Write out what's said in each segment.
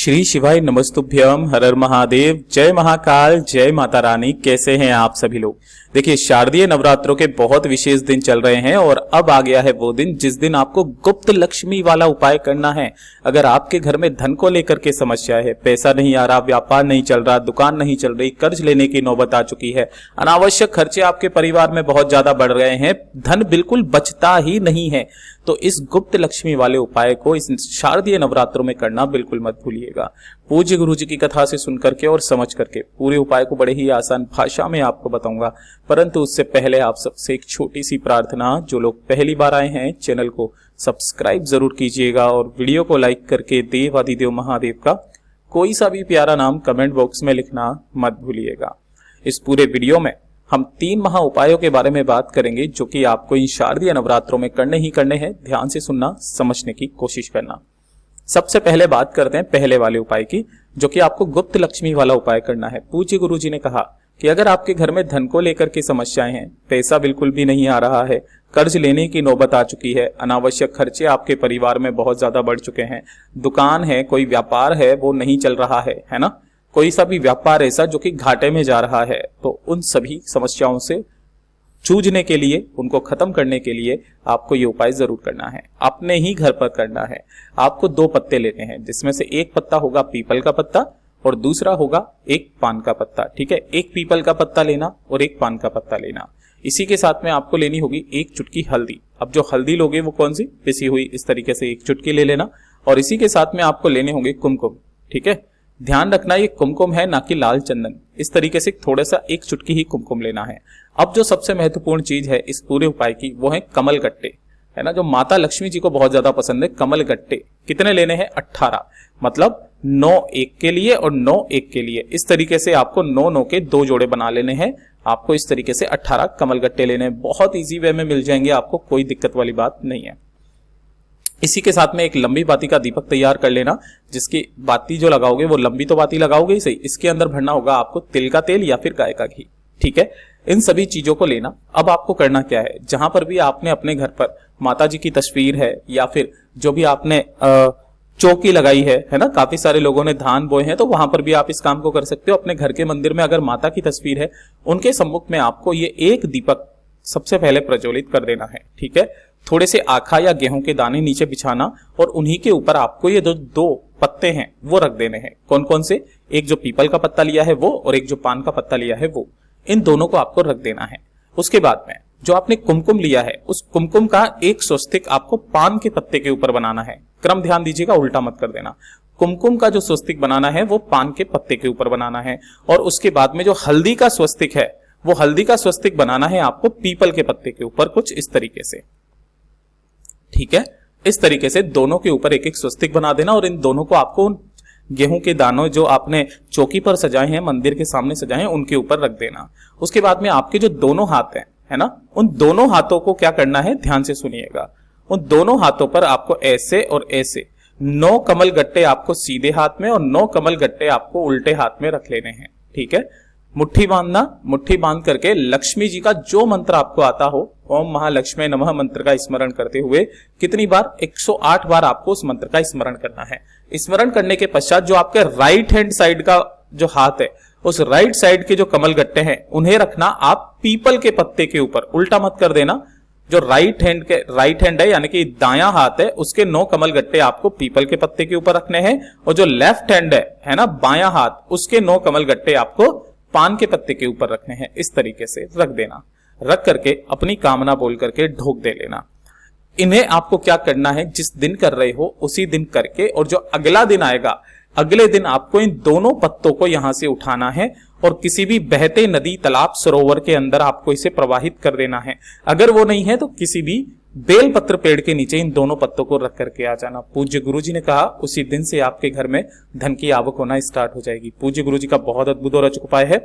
श्री शिवाय नमस्तुभ्यम, हर हर महादेव, जय महाकाल, जय माता रानी। कैसे हैं आप सभी लोग। देखिए, शारदीय नवरात्रों के बहुत विशेष दिन चल रहे हैं और अब आ गया है वो दिन जिस दिन आपको गुप्त लक्ष्मी वाला उपाय करना है। अगर आपके घर में धन को लेकर के समस्या है, पैसा नहीं आ रहा, व्यापार नहीं चल रहा, दुकान नहीं चल रही, कर्ज लेने की नौबत आ चुकी है, अनावश्यक खर्चे आपके परिवार में बहुत ज्यादा बढ़ रहे हैं, धन बिल्कुल बचता ही नहीं है, तो इस गुप्त लक्ष्मी वाले उपाय को इस शारदीय नवरात्रों में करना बिल्कुल मत भूलिएगा। पूज्य गुरु जी की कथा से सुन करके और समझ करके पूरे उपाय को बड़े ही आसान भाषा में आपको बताऊंगा, परंतु उससे पहले आप सबसे एक छोटी सी प्रार्थना। जो लोग पहली बार आए हैं, चैनल को सब्सक्राइब जरूर कीजिएगा और वीडियो को लाइक करके देव आदिदेव महादेव का कोई सा भी प्यारा नाम कमेंट बॉक्स में लिखना मत भूलिएगा। इस पूरे वीडियो में हम 3 महा उपायों के बारे में बात करेंगे जो कि आपको इन शारदीय नवरात्रों में करने ही करने हैं। ध्यान से सुनना, समझने की कोशिश करना। सबसे पहले बात करते हैं पहले वाले उपाय की, जो कि आपको गुप्त लक्ष्मी वाला उपाय करना है। पूज्य गुरु जी ने कहा कि अगर आपके घर में धन को लेकर के समस्याएं हैं, पैसा बिल्कुल भी नहीं आ रहा है, कर्ज लेने की नौबत आ चुकी है, अनावश्यक खर्चे आपके परिवार में बहुत ज्यादा बढ़ चुके हैं, दुकान है, कोई व्यापार है वो नहीं चल रहा है ना, कोई सा भी व्यापार ऐसा जो कि घाटे में जा रहा है, तो उन सभी समस्याओं से जूझने के लिए, उनको खत्म करने के लिए आपको ये उपाय जरूर करना है। अपने ही घर पर करना है। आपको 2 पत्ते लेने हैं, जिसमें से एक पत्ता होगा पीपल का पत्ता और दूसरा होगा एक पान का पत्ता। ठीक है, एक पीपल का पत्ता लेना और एक पान का पत्ता लेना। इसी के साथ में आपको लेनी होगी 1 चुटकी हल्दी। अब जो हल्दी लोगे वो कौन सी, पिसी हुई, इस तरीके से 1 चुटकी ले लेना। और इसी के साथ में आपको लेने होंगे कुमकुम। ठीक है, ध्यान रखना ये कुमकुम है, ना कि लाल चंदन। इस तरीके से थोड़ा सा 1 चुटकी ही कुमकुम लेना है। अब जो सबसे महत्वपूर्ण चीज है इस पूरे उपाय की, वो है कमल गट्टे, है ना, जो माता लक्ष्मी जी को बहुत ज्यादा पसंद है। कमल गट्टे कितने लेने हैं, 18, मतलब 9 एक के लिए और 9 एक के लिए। इस तरीके से आपको 9 के 2 जोड़े बना लेने हैं। आपको इस तरीके से 18 कमल गट्टे लेने हैं। बहुत इजी वे में मिल जाएंगे आपको, कोई दिक्कत वाली बात नहीं है। इसी के साथ में एक लंबी बाती का दीपक तैयार कर लेना, जिसकी बाती जो लगाओगे वो लंबी तो बाती लगाओगे ही सही, इसके अंदर भरना होगा आपको तिल का तेल या फिर गाय का घी। ठीक है, इन सभी चीजों को लेना। अब आपको करना क्या है, जहां पर भी आपने अपने घर पर माता जी की तस्वीर है या फिर जो भी आपने चौकी लगाई है ना, काफी सारे लोगों ने धान बोए हैं, तो वहां पर भी आप इस काम को कर सकते हो। अपने घर के मंदिर में अगर माता की तस्वीर है, उनके सम्मुख में आपको ये एक दीपक सबसे पहले प्रज्वलित कर देना है। ठीक है, थोड़े से आखा या गेहूं के दाने नीचे बिछाना और उन्हीं के ऊपर आपको ये 2 पत्ते हैं वो रख देने हैं। कौन कौन से, एक जो पीपल का पत्ता लिया है वो और एक जो पान का पत्ता लिया है वो, इन दोनों को आपको रख देना है। उसके बाद में जो आपने कुमकुम लिया है, उस कुमकुम का एक स्वस्तिक आपको पान के पत्ते के ऊपर बनाना है। क्रम ध्यान दीजिएगा, उल्टा मत कर देना। कुमकुम का जो स्वस्तिक बनाना है वो पान के पत्ते के ऊपर बनाना है। और उसके बाद में जो हल्दी का स्वस्तिक है, वो हल्दी का स्वस्तिक बनाना है आपको पीपल के पत्ते के ऊपर, कुछ इस तरीके से। ठीक है, इस तरीके से दोनों के ऊपर एक एक स्वस्तिक बना देना और इन दोनों को आपको गेहूं के दानों जो आपने चौकी पर सजाए हैं, मंदिर के सामने सजाए हैं, उनके ऊपर रख देना। उसके बाद में आपके जो दोनों हाथ हैं, है ना, उन दोनों हाथों को क्या करना है, ध्यान से सुनिएगा। उन दोनों हाथों पर आपको ऐसे और ऐसे 9 कमल गट्टे आपको सीधे हाथ में और 9 कमल गट्टे आपको उल्टे हाथ में रख लेने हैं। ठीक है, मुट्ठी बांधना। मुट्ठी बांध करके लक्ष्मी जी का जो मंत्र आपको आता हो, ओम महालक्ष्मी नमः मंत्र का स्मरण करते हुए कितनी बार, 108 बार आपको उस मंत्र का स्मरण करना है। स्मरण करने के पश्चात जो आपके राइट हैंड साइड का जो हाथ है, उस राइट साइड के जो कमल गट्टे हैं उन्हें रखना आप पीपल के पत्ते के ऊपर। उल्टा मत कर देना। जो राइट हैंड है यानी कि दायां हाथ है, उसके 9 कमल गट्टे आपको पीपल के पत्ते के ऊपर रखने हैं और जो लेफ्ट हैंड है ना, बायां हाथ, उसके 9 कमल गट्टे आपको पान के पत्ते के ऊपर रखने हैं। इस तरीके से रख देना। रख करके अपनी कामना बोल करके ढोक दे लेना। इन्हें आपको क्या करना है, जिस दिन कर रहे हो उसी दिन करके, और जो अगला दिन आएगा, अगले दिन आपको इन दोनों पत्तों को यहां से उठाना है और किसी भी बहते नदी, तालाब, सरोवर के अंदर आपको इसे प्रवाहित कर देना है। अगर वो नहीं है तो किसी भी बेलपत्र पेड़ के नीचे इन दोनों पत्तों को रख करके आ जाना। पूज्य गुरु जी ने कहा उसी दिन से आपके घर में धन की आवक होना स्टार्ट हो जाएगी। पूज्य गुरु जी का बहुत अद्भुत और अचूक उपाय है,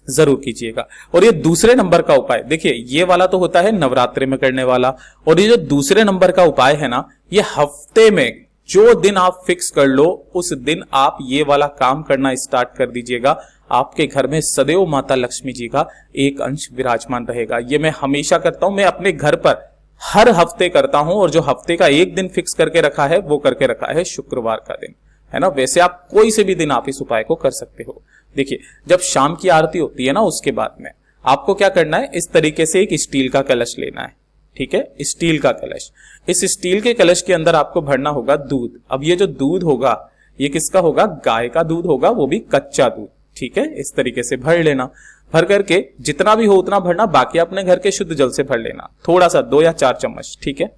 जरूर कीजिएगा। और ये दूसरे नंबर का उपाय, देखिए ये वाला तो होता है नवरात्रि में करने वाला, और ये जो दूसरे नंबर का उपाय है ना, ये हफ्ते में जो दिन आप फिक्स कर लो उस दिन आप ये वाला काम करना स्टार्ट कर दीजिएगा। आपके घर में सदैव माता लक्ष्मी जी का एक अंश विराजमान रहेगा। ये मैं हमेशा करता हूं, मैं अपने घर पर हर हफ्ते करता हूं, और जो हफ्ते का एक दिन फिक्स करके रखा है वो करके रखा है शुक्रवार का दिन, है ना। वैसे आप कोई से भी दिन आप इस उपाय को कर सकते हो। देखिए, जब शाम की आरती होती है ना, उसके बाद में आपको क्या करना है, इस तरीके से एक स्टील का कलश लेना है, ठीक है, स्टील का कलश। इस स्टील के कलश के अंदर आपको भरना होगा दूध। अब ये जो दूध होगा ये किसका होगा, गाय का दूध होगा, वो भी कच्चा दूध, ठीक है। इस तरीके से भर लेना, भर करके जितना भी हो उतना भरना, बाकी अपने घर के शुद्ध जल से भर लेना, थोड़ा सा 2 या 4 चम्मच, ठीक है।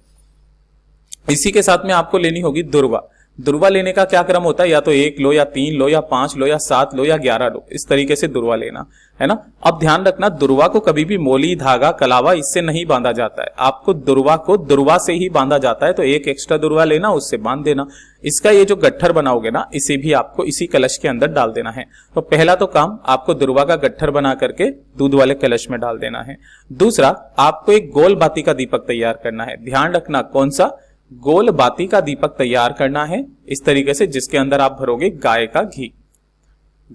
इसी के साथ में आपको लेनी होगी दुर्वा। दुर्वा लेने का क्या क्रम होता है, या तो 1 लो या 3 लो या 5 लो या 7 लो या 11 लो, इस तरीके से दुर्वा लेना, है ना। अब ध्यान रखना, दुर्वा को कभी भी मोली, धागा, कलावा इससे नहीं बांधा जाता है। आपको दुर्वा को दुर्वा से ही बांधा जाता है। तो एक एक्स्ट्रा दुर्वा लेना, उससे बांध देना। इसका ये जो गट्ठर बना होगा ना, इसे भी आपको इसी कलश के अंदर डाल देना है। तो पहला तो काम आपको दुर्वा का गट्ठर बना करके दूध वाले कलश में डाल देना है। दूसरा, आपको एक गोल बाती का दीपक तैयार करना है। ध्यान रखना, कौन सा, गोल बाती का दीपक तैयार करना है इस तरीके से, जिसके अंदर आप भरोगे गाय का घी,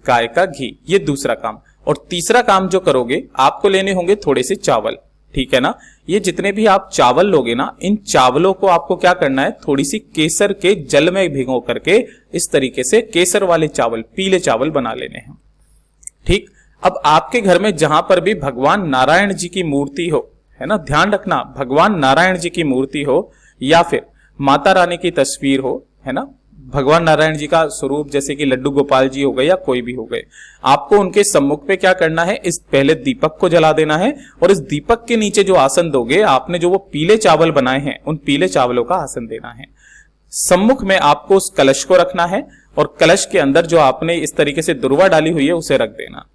गाय का घी। ये दूसरा काम। और तीसरा काम जो करोगे, आपको लेने होंगे थोड़े से चावल, ठीक है ना। ये जितने भी आप चावल लोगे ना, इन चावलों को आपको क्या करना है, थोड़ी सी केसर के जल में भिगो करके इस तरीके से केसर वाले चावल, पीले चावल बना लेने हैं, ठीक। अब आपके घर में जहां पर भी भगवान नारायण जी की मूर्ति हो, है ना, ध्यान रखना, भगवान नारायण जी की मूर्ति हो या फिर माता रानी की तस्वीर हो, है ना, भगवान नारायण जी का स्वरूप जैसे कि लड्डू गोपाल जी हो गए या कोई भी हो गए, आपको उनके सम्मुख पे क्या करना है, इस पहले दीपक को जला देना है। और इस दीपक के नीचे जो आसन दोगे आपने, जो वो पीले चावल बनाए हैं, उन पीले चावलों का आसन देना है। सम्मुख में आपको उस कलश को रखना है और कलश के अंदर जो आपने इस तरीके से दुर्वा डाली हुई है उसे रख देना।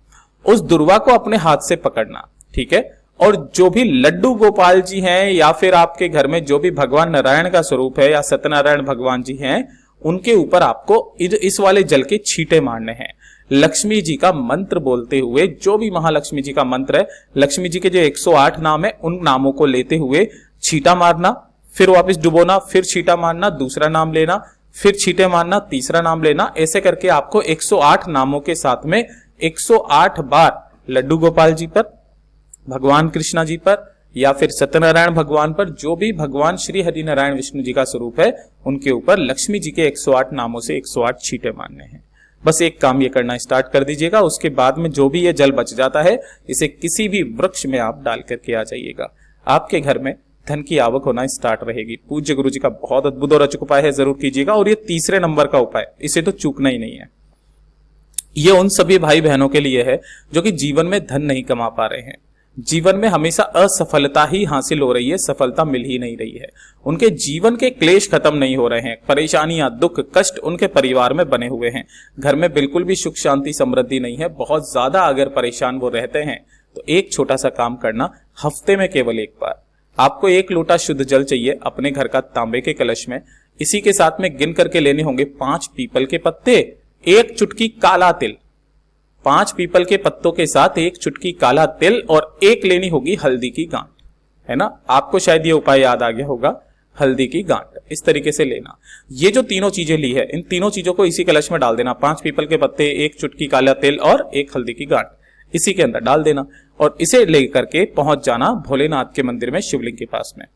उस दुर्वा को अपने हाथ से पकड़ना, ठीक है। और जो भी लड्डू गोपाल जी हैं या फिर आपके घर में जो भी भगवान नारायण का स्वरूप है या सत्यनारायण भगवान जी हैं, उनके ऊपर आपको इस वाले जल के छींटे मारने हैं। लक्ष्मी जी का मंत्र बोलते हुए, जो भी महालक्ष्मी जी का मंत्र है, लक्ष्मी जी के जो 108 नाम है, उन नामों को लेते हुए छींटा मारना, फिर वापस डुबोना, फिर छींटा मारना, दूसरा नाम लेना, फिर छींटे मारना, तीसरा नाम लेना। ऐसे करके आपको 108 नामों के साथ में 108 बार लड्डू गोपाल जी पर, भगवान कृष्णा जी पर या फिर सत्यनारायण भगवान पर, जो भी भगवान श्री हरि नारायण विष्णु जी का स्वरूप है, उनके ऊपर लक्ष्मी जी के 108 नामों से 108 छींटे मारने हैं। बस एक काम ये करना स्टार्ट कर दीजिएगा। उसके बाद में जो भी ये जल बच जाता है, इसे किसी भी वृक्ष में आप डाल करके आ जाइएगा। आपके घर में धन की आवक होना स्टार्ट रहेगी। पूज्य गुरु जी का बहुत अद्भुत और अचूक उपाय है, जरूर कीजिएगा। और ये तीसरे नंबर का उपाय, इसे तो चूकना ही नहीं है। ये उन सभी भाई बहनों के लिए है जो कि जीवन में धन नहीं कमा पा रहे हैं, जीवन में हमेशा असफलता ही हासिल हो रही है, सफलता मिल ही नहीं रही है, उनके जीवन के क्लेश खत्म नहीं हो रहे हैं, परेशानियां, दुख, कष्ट उनके परिवार में बने हुए हैं, घर में बिल्कुल भी सुख शांति समृद्धि नहीं है, बहुत ज्यादा अगर परेशान वो रहते हैं, तो एक छोटा सा काम करना, हफ्ते में केवल एक बार आपको 1 लोटा शुद्ध जल चाहिए अपने घर का तांबे के कलश में। इसी के साथ में गिन करके लेने होंगे 5 पीपल के पत्ते, 1 चुटकी काला तिल, 5 पीपल के पत्तों के साथ 1 चुटकी काला तिल, और 1 लेनी होगी हल्दी की गांठ, है ना। आपको शायद ये उपाय याद आ गया होगा, हल्दी की गांठ इस तरीके से लेना। ये जो तीनों चीजें ली है, इन तीनों चीजों को इसी कलश में डाल देना। 5 पीपल के पत्ते, 1 चुटकी काला तिल और 1 हल्दी की गांठ इसी के अंदर डाल देना, और इसे लेकर के पहुंच जाना भोलेनाथ के मंदिर में, शिवलिंग के पास में।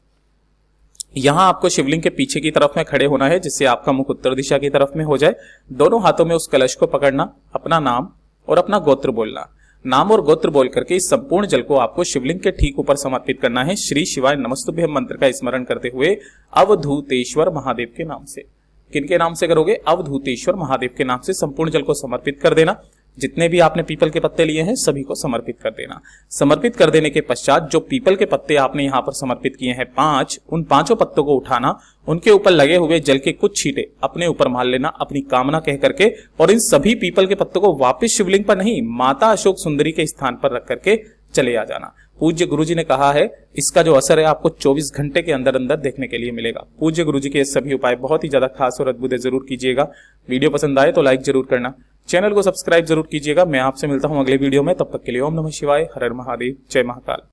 यहां आपको शिवलिंग के पीछे की तरफ में खड़े होना है, जिससे आपका मुख उत्तर दिशा की तरफ में हो जाए। दोनों हाथों में उस कलश को पकड़ना, अपना नाम और अपना गोत्र बोलना। नाम और गोत्र बोल करके इस संपूर्ण जल को आपको शिवलिंग के ठीक ऊपर समर्पित करना है। श्री शिवाय नमस्तुभ्यम मंत्र का स्मरण करते हुए अवधूतेश्वर महादेव के नाम से। किनके नाम से करोगे? अवधूतेश्वर महादेव के नाम से संपूर्ण जल को समर्पित कर देना। जितने भी आपने पीपल के पत्ते लिए हैं सभी को समर्पित कर देना। समर्पित कर देने के पश्चात जो पीपल के पत्ते आपने यहाँ पर समर्पित किए हैं 5, उन 5 पत्तों को उठाना, उनके ऊपर लगे हुए जल के कुछ छींटे अपने ऊपर मार लेना अपनी कामना कह करके, और इन सभी पीपल के पत्तों को वापस शिवलिंग पर नहीं, माता अशोक सुंदरी के स्थान पर रख करके चले आ जाना। पूज्य गुरुजी ने कहा है इसका जो असर है आपको 24 घंटे के अंदर अंदर देखने के लिए मिलेगा। पूज्य गुरुजी के सभी उपाय बहुत ही ज्यादा खास और अद्भुत है, जरूर कीजिएगा। वीडियो पसंद आए तो लाइक जरूर करना, चैनल को सब्सक्राइब जरूर कीजिएगा। मैं आपसे मिलता हूं अगले वीडियो में, तब तक के लिए ओम नमः शिवाय, हर हर महादेव, जय महाकाल।